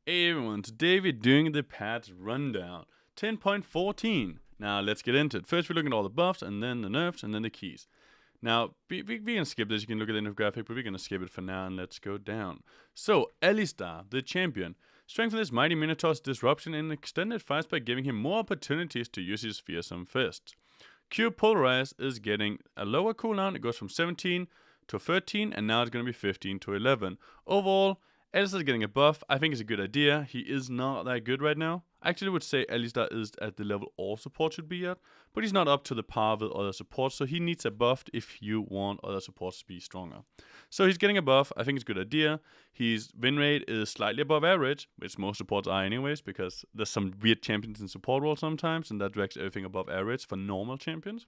Hey everyone, today we're doing the patch rundown. 10.14. Now let's get into it. First we're looking at all the buffs, and then the nerfs, and then the keys. Now, we can skip this, you can look at the infographic, but we're going to skip it for now, and let's go down. So, Alistar, the champion. Strengthen his mighty Minotaur's disruption in extended fights by giving him more opportunities to use his fearsome fists. Q Polarize is getting a lower cooldown, it goes from 17 to 13, and now it's going to be 15 to 11. Overall, Alistar is getting a buff. I think it's a good idea. He is not that good right now. I actually would say Alistar is at the level all support should be at, but he's not up to the par with other supports, so he needs a buff if you want other supports to be stronger. So he's getting a buff. I think it's a good idea. His win rate is slightly above average, which most supports are anyways, because there's some weird champions in support roles sometimes, and that drags everything above average for normal champions.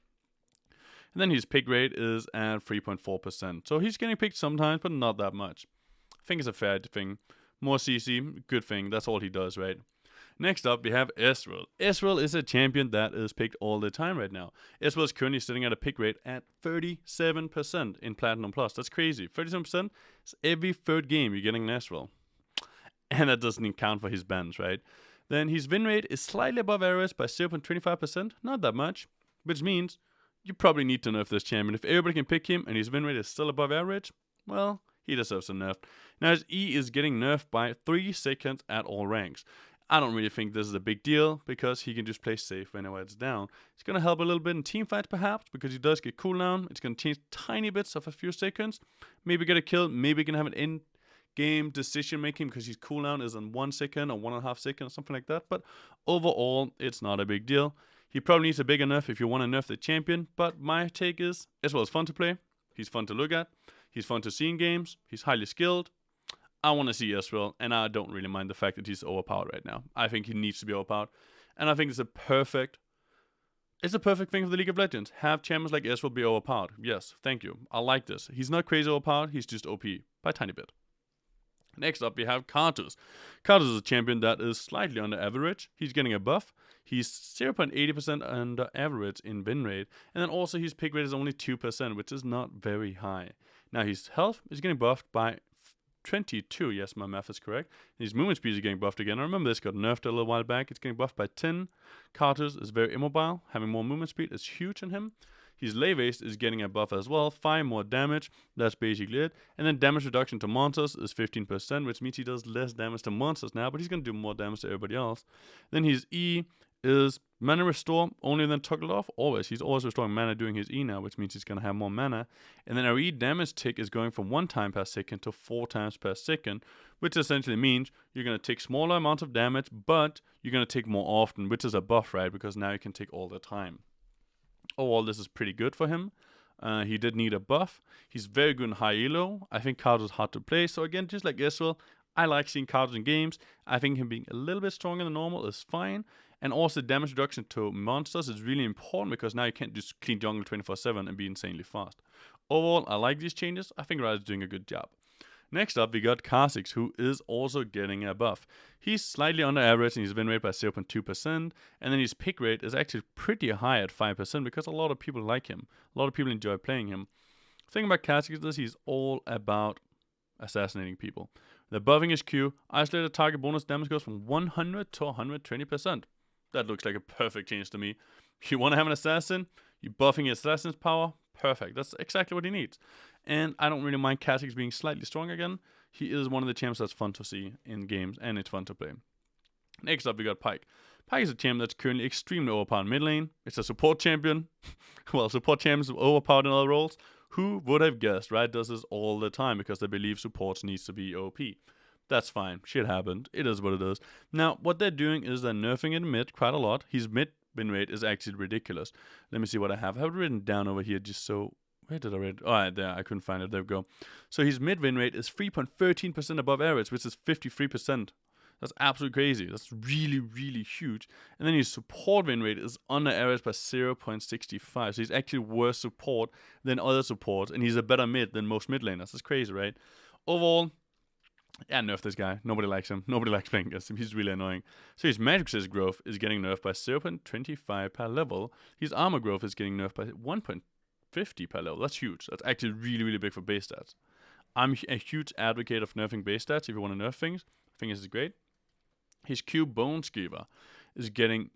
And then his pick rate is at 3.4%. So he's getting picked sometimes, but not that much. I think it's a fair thing. More CC, good thing. That's all he does, right? Next up, we have Ezreal. Ezreal is a champion that is picked all the time right now. Ezreal is currently sitting at a pick rate at 37% in Platinum Plus. That's crazy. 37% is every third game you're getting an Ezreal. And that doesn't even count for his bans, right? Then his win rate is slightly above average by 0.25%. Not that much. Which means you probably need to nerf this champion. If everybody can pick him and his win rate is still above average, well, he deserves a nerf. Now his E is getting nerfed by 3 seconds at all ranks. I don't really think this is a big deal because he can just play safe whenever it's down. It's going to help a little bit in team fights perhaps because he does get cooldown. It's going to change tiny bits of a few seconds. Maybe get a kill. Maybe can have an end game decision making because his cooldown is in 1 second or 1.5 seconds or something like that. But overall, it's not a big deal. He probably needs a bigger nerf if you want to nerf the champion. But my take is, Ezreal is fun to play. He's fun to look at. He's fun to see in games. He's highly skilled. I want to see Ezreal, and I don't really mind the fact that he's overpowered right now. I think he needs to be overpowered, and I think it's a perfect thing for the League of Legends. Have champions like Ezreal be overpowered. Yes, thank you. I like this. He's not crazy overpowered. He's just OP by a tiny bit. Next up, we have Karthus. Karthus is a champion that is slightly under average. He's getting a buff. He's 0.80% under average in win rate, and then also his pick rate is only 2%, which is not very high. Now his health is getting buffed by 22, yes, my math is correct. His movement speed is getting buffed again. I remember this got nerfed a little while back. It's getting buffed by 10. Karthus is very immobile. Having more movement speed is huge in him. His lay waste is getting a buff as well. 5 more damage. That's basically it. And then damage reduction to monsters is 15%, which means he does less damage to monsters now, but he's going to do more damage to everybody else. Then his E is mana restore, only then toggled off, always. He's always restoring mana doing his E now, which means he's going to have more mana. And then our E damage tick is going from 1 time per second to 4 times per second, which essentially means you're going to take smaller amounts of damage, but you're going to take more often, which is a buff, right? Because now you can take all the time. Overall, this is pretty good for him. He did need a buff. He's very good in high elo. I think Karthus is hard to play. So again, just like Ezreal, I like seeing Karthus in games. I think him being a little bit stronger than normal is fine. And also damage reduction to monsters is really important because now you can't just clean jungle 24/7 and be insanely fast. Overall, I like these changes. I think Riot is doing a good job. Next up, we got Kha'Zix, who is also getting a buff. He's slightly under average in his win rate by 0.2%, and then his pick rate is actually pretty high at 5% because a lot of people like him. A lot of people enjoy playing him. The thing about Kha'Zix is he's all about assassinating people. The buffing his Q, isolated target bonus damage goes from 100 to 120%. That looks like a perfect change to me. You want to have an assassin, you're buffing his assassin's power, perfect. That's exactly what he needs. And I don't really mind Kha'Zix being slightly strong again. He is one of the champs that's fun to see in games, and it's fun to play. Next up, we got Pyke. Pyke is a champ that's currently extremely overpowered in mid lane. It's a support champion. Well, support champions are overpowered in other roles. Who would have guessed, right? Does this all the time because they believe supports needs to be OP. That's fine. Shit happened. It is what it is. Now, what they're doing is they're nerfing it in mid quite a lot. His mid win rate is actually ridiculous. Let me see what I have. I have it written down over here just so... Where did I read it? Oh, there. I couldn't find it. There we go. So his mid win rate is 3.13% above average, which is 53%. That's absolutely crazy. That's really, really huge. And then his support win rate is under average by 0.65. So he's actually worse support than other supports, and he's a better mid than most mid laners. That's crazy, right? Overall, yeah, nerf this guy. Nobody likes him. Nobody likes playing against him. He's really annoying. So his magic resist growth is getting nerfed by 0.25 per level. His armor growth is getting nerfed by 1.50 per level. That's huge. That's actually really, really big for base stats. I'm a huge advocate of nerfing base stats if you want to nerf things. I think this is great. His Q Boneskeeper is getting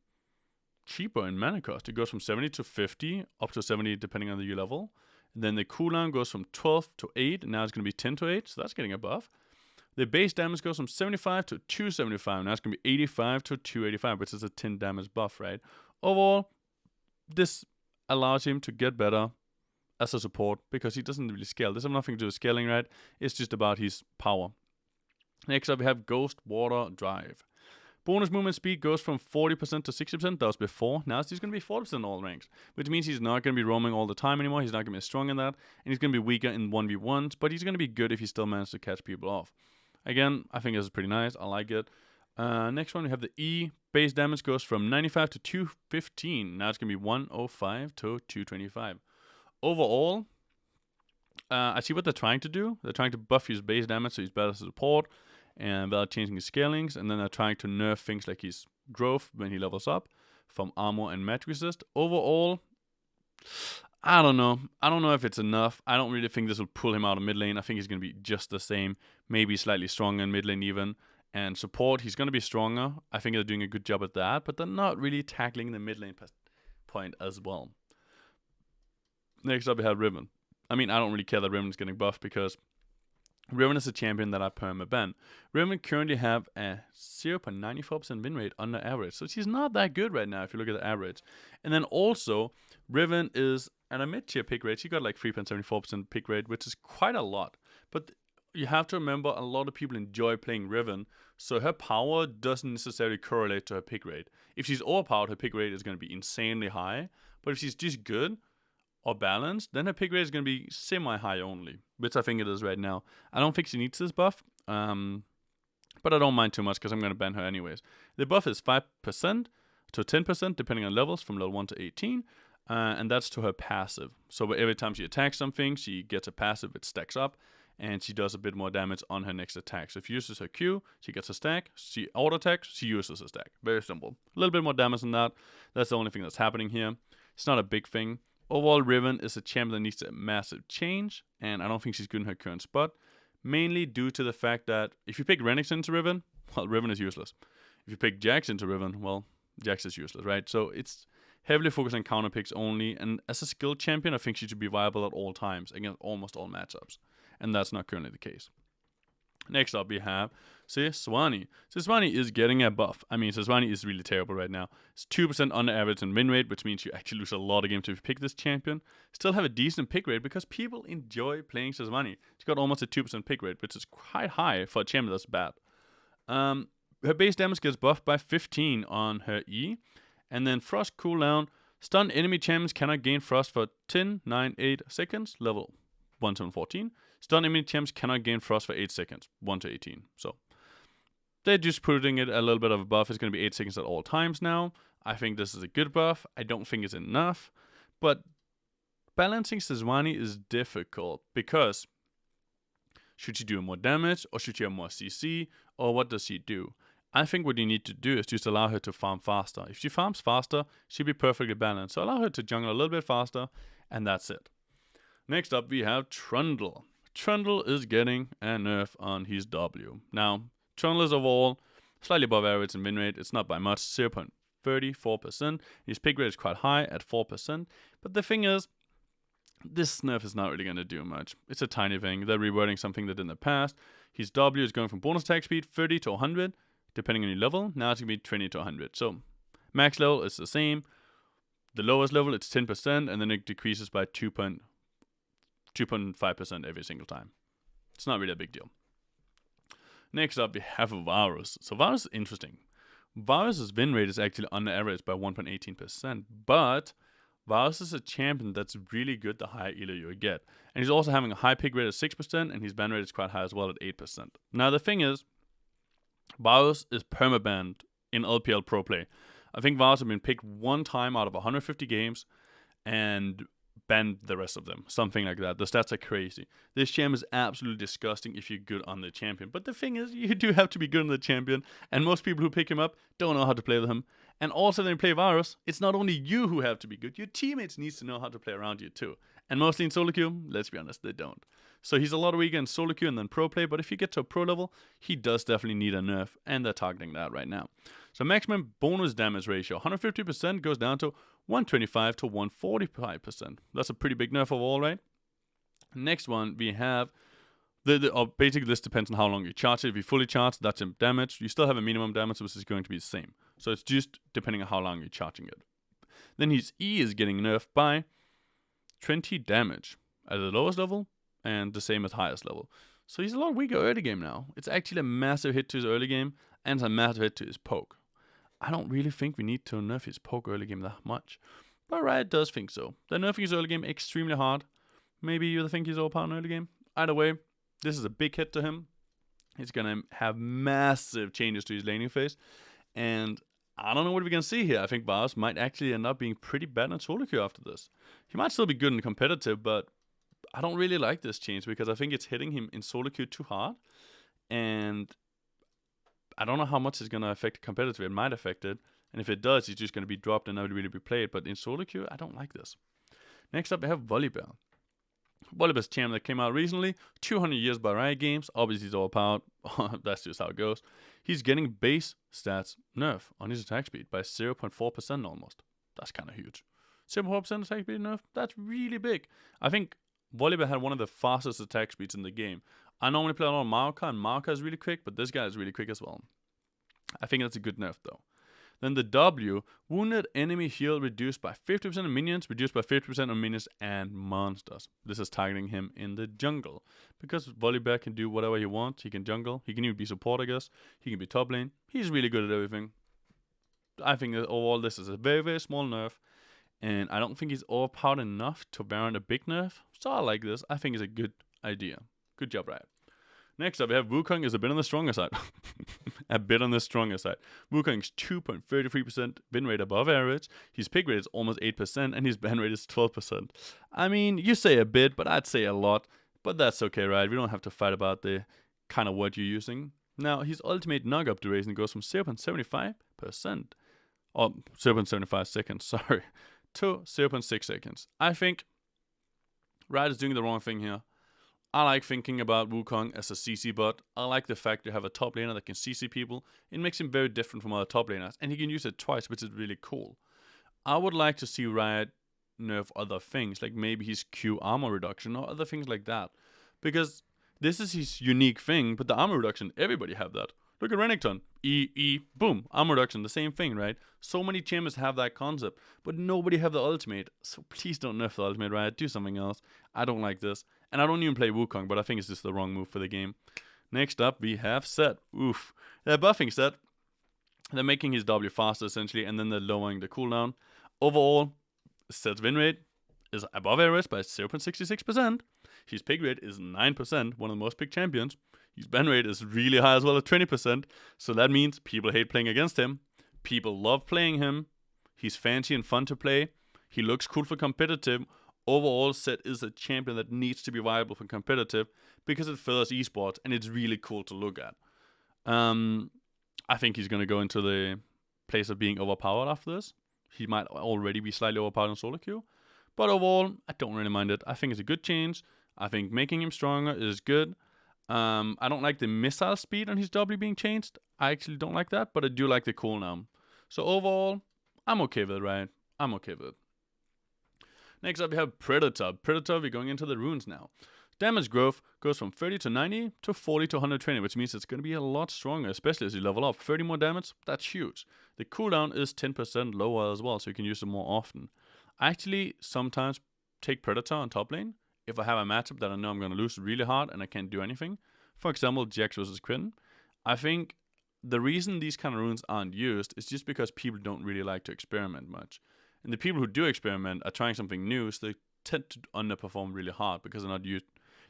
cheaper in mana cost. It goes from 70 to 50, up to 70 depending on the U level. And then the cooldown goes from 12 to 8, and now it's going to be 10 to 8, so that's getting a buff. The base damage goes from 75 to 275, now it's going to be 85 to 285, which is a 10 damage buff, right? Overall, this allows him to get better as a support, because he doesn't really scale. This has nothing to do with scaling, right? It's just about his power. Next up, we have Ghost Water Drive. Bonus movement speed goes from 40% to 60%. That was before. Now it's just going to be 40% in all ranks, which means he's not going to be roaming all the time anymore. He's not going to be as strong in that, and he's going to be weaker in 1v1s, but he's going to be good if he still manages to catch people off. Again, I think this is pretty nice. I like it. Next one, we have the E. Base damage goes from 95 to 215. Now it's going to be 105 to 225. Overall, I see what they're trying to do. They're trying to buff his base damage so he's better support, and without changing his scalings, and then they're trying to nerf things like his growth when he levels up from armor and magic resist. Overall, I don't know. I don't know if it's enough. I don't really think this will pull him out of mid lane. I think he's going to be just the same, maybe slightly stronger in mid lane even. And support, he's going to be stronger. I think they're doing a good job at that, but they're not really tackling the mid lane point as well. Next up, we have Riven. I mean, I don't really care that Riven is getting buffed, because Riven is a champion that I perma-ban. Riven currently have a 0.94% win rate under average, so she's not that good right now if you look at the average. And then also, Riven is at a mid-tier pick rate. She got like 3.74% pick rate, which is quite a lot. But you have to remember, a lot of people enjoy playing Riven, so her power doesn't necessarily correlate to her pick rate. If she's overpowered, her pick rate is going to be insanely high, but if she's just good or balanced, then her pick rate is going to be semi-high only, which I think it is right now. I don't think she needs this buff, but I don't mind too much because I'm going to ban her anyways. The buff is 5% to 10% depending on levels from level 1 to 18, and that's to her passive. So every time she attacks something, she gets a passive, it stacks up, and she does a bit more damage on her next attack. So if she uses her Q, she gets a stack. She auto-attacks, she uses a stack. Very simple. A little bit more damage than that. That's the only thing that's happening here. It's not a big thing. Overall, Riven is a champion that needs a massive change, and I don't think she's good in her current spot, mainly due to the fact that if you pick Renix into Riven, well, Riven is useless. If you pick Jax into Riven, well, Jax is useless, right? So it's heavily focused on counter picks only, and as a skilled champion, I think she should be viable at all times against almost all matchups, and that's not currently the case. Next up, we have Sejuani. Sejuani is getting a buff. I mean, Sejuani is really terrible right now. It's 2% under average in win rate, which means you actually lose a lot of games if you pick this champion. Still have a decent pick rate because people enjoy playing Sejuani. She's got almost a 2% pick rate, which is quite high for a champion that's bad. Her base damage gets buffed by 15 on her E. And then Frost cooldown. Stunned enemy champions cannot gain Frost for 10, 9, 8 seconds, level 1 to 14. Stun enemy champs cannot gain Frost for 8 seconds, 1 to 18. So they're just putting it a little bit of a buff. It's going to be 8 seconds at all times now. I think this is a good buff. I don't think it's enough. But balancing Sejuani is difficult because should she do more damage or should she have more CC or what does she do? I think what you need to do is just allow her to farm faster. If she farms faster, she'll be perfectly balanced. So allow her to jungle a little bit faster and that's it. Next up, we have Trundle. Trundle is getting a nerf on his W. Now, Trundle is overall slightly above average in win rate. It's not by much, 0.34%. His pick rate is quite high at 4%. But the thing is, this nerf is not really going to do much. It's a tiny thing. They're rewording something they did in the past. His W is going from bonus attack speed 30 to 100, depending on your level. Now it's going to be 20 to 100. So, max level is the same. The lowest level, it's 10%, and then it decreases by 2.5% every single time. It's not really a big deal. Next up, we have Varus. So Varus is interesting. Varus' win rate is actually under average by 1.18%, but Varus is a champion that's really good the higher elo you get. And he's also having a high pick rate of 6%, and his ban rate is quite high as well at 8%. Now the thing is, Varus is permabanned in LPL Pro Play. I think Varus has been picked one time out of 150 games, and banned the rest of them. Something like that. The stats are crazy. This champ is absolutely disgusting if you're good on the champion. But the thing is, you do have to be good on the champion. And most people who pick him up don't know how to play with him. And also, when you play Varus, it's not only you who have to be good, your teammates needs to know how to play around you too. And mostly in solo queue, let's be honest, they don't. So he's a lot weaker in solo queue and then pro play, but if you get to a pro level, he does definitely need a nerf, and they're targeting that right now. So maximum bonus damage ratio, 150% goes down to 125 to 145%. That's a pretty big nerf overall, right? Next one, we have basically this depends on how long you charge it. If you fully charge, that's in damage. You still have a minimum damage, which is going to be the same. So it's just depending on how long you're charging it. Then his E is getting nerfed by 20 damage at the lowest level, and the same as highest level. So he's a lot weaker early game now. It's actually a massive hit to his early game, and it's a massive hit to his poke. I don't really think we need to nerf his poke early game that much, but Riot does think so. They're nerfing his early game extremely hard. Maybe you think he's overpowered in early game. Either way, this is a big hit to him. He's going to have massive changes to his laning phase, and I don't know what we're going to see here. I think Varus might actually end up being pretty bad in solo queue after this. He might still be good in competitive, but I don't really like this change because I think it's hitting him in solo queue too hard, and I don't know how much it's going to affect competitive. It might affect it, and if it does, he's just going to be dropped and not really be played. But in solo queue, I don't like this. Next up, we have Volibear. Volibear's champ that came out recently, 200 years by Riot Games. Obviously, he's overpowered. That's just how it goes. He's getting base stats nerf on his attack speed by 0.4% almost. That's kind of huge. 0.4% attack speed nerf? That's really big. I think Volibear had one of the fastest attack speeds in the game. I normally play a lot of Maoka, and Maoka is really quick, but this guy is really quick as well. I think that's a good nerf, though. Then the W, wounded enemy heal reduced by 50% on minions, reduced by 50% on minions and monsters. This is targeting him in the jungle. Because Volibear can do whatever he wants. He can jungle. He can even be support, I guess. He can be top lane. He's really good at everything. I think that overall this is a very, very small nerf. And I don't think he's overpowered enough to warrant a big nerf. So I like this. I think it's a good idea. Good job, Riot. Next up, we have Wukong is a bit on the stronger side. A bit on the stronger side. Wukong's 2.33% win rate above average. His pick rate is almost 8%, and his ban rate is 12%. I mean, you say a bit, but I'd say a lot. But that's okay, right? We don't have to fight about the kind of word you're using. Now, his ultimate knock-up duration goes from 0.75%, or 0.75 seconds, sorry, to 0.6 seconds. I think Riot is doing the wrong thing here. I like thinking about Wukong as a CC bot. I like the fact you have a top laner that can CC people. It makes him very different from other top laners, and he can use it twice, which is really cool. I would like to see Riot nerf other things, like maybe his Q armor reduction or other things like that. Because this is his unique thing, but the armor reduction, everybody have that. Look at Renekton. E, boom, armor reduction, the same thing, right? So many champions have that concept, but nobody have the ultimate. So please don't nerf the ultimate, Riot. Do something else. I don't like this. And I don't even play Wukong, but I think it's just the wrong move for the game. Next up, we have Sett. Oof. They're buffing Sett. They're making his W faster, essentially, and then they're lowering the cooldown. Overall, Sett's win rate is above average by 0.66%. His pick rate is 9%, one of the most picked champions. His ban rate is really high as well at 20%. So that means people hate playing against him. People love playing him. He's fancy and fun to play. He looks cool for competitive. Overall, Sett is a champion that needs to be viable for competitive because it furthers esports and it's really cool to look at. I think he's going to go into the place of being overpowered after this. He might already be slightly overpowered in solo queue. But overall, I don't really mind it. I think it's a good change. I think making him stronger is good. I don't like the missile speed on his W being changed. I actually don't like that, but I do like the cooldown. So overall, I'm okay with it, right? I'm okay with it. Next up, we have Predator. Predator, we're going into the runes now. Damage growth goes from 30 to 90 to 40 to 120, which means it's going to be a lot stronger, especially as you level up. 30 more damage, that's huge. The cooldown is 10% lower as well, so you can use it more often. I actually sometimes take Predator on top lane if I have a matchup that I know I'm going to lose really hard and I can't do anything. For example, Jax versus Quinn. I think the reason these kind of runes aren't used is just because people don't really like to experiment much. And the people who do experiment are trying something new, so they tend to underperform really hard because they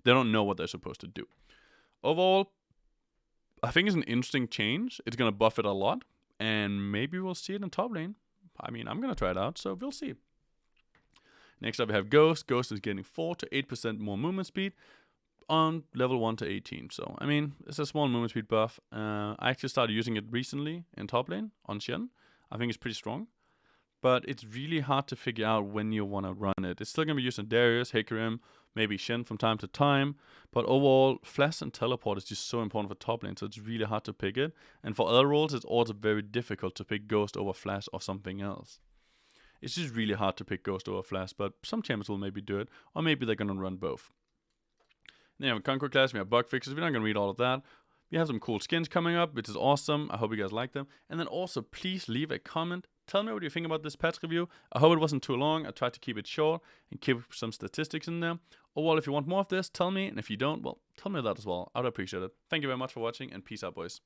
don't know what they're supposed to do. Overall, I think it's an interesting change. It's going to buff it a lot, and maybe we'll see it in top lane. I mean, I'm going to try it out, so we'll see. Next up, we have Ghost. Ghost is getting 4 to 8% more movement speed on level 1 to 18. So, I mean, it's a small movement speed buff. I actually started using it recently in top lane on Shen. I think it's pretty strong. But it's really hard to figure out when you want to run it. It's still going to be used on Darius, Hecarim, maybe Shen from time to time. But overall, Flash and Teleport is just so important for top lane, so it's really hard to pick it. And for other roles, it's also very difficult to pick Ghost over Flash or something else. It's just really hard to pick Ghost over Flash, but some champions will maybe do it, or maybe they're going to run both. Then you have a Conquer class, we have bug fixes, we're not going to read all of that. We have some cool skins coming up, which is awesome. I hope you guys like them. And then also, please leave a comment. Tell me what you think about this patch review. I hope it wasn't too long. I tried to keep it short and keep some statistics in there. Or, well, if you want more of this, tell me. And if you don't, well, tell me that as well. I would appreciate it. Thank you very much for watching, and peace out, boys.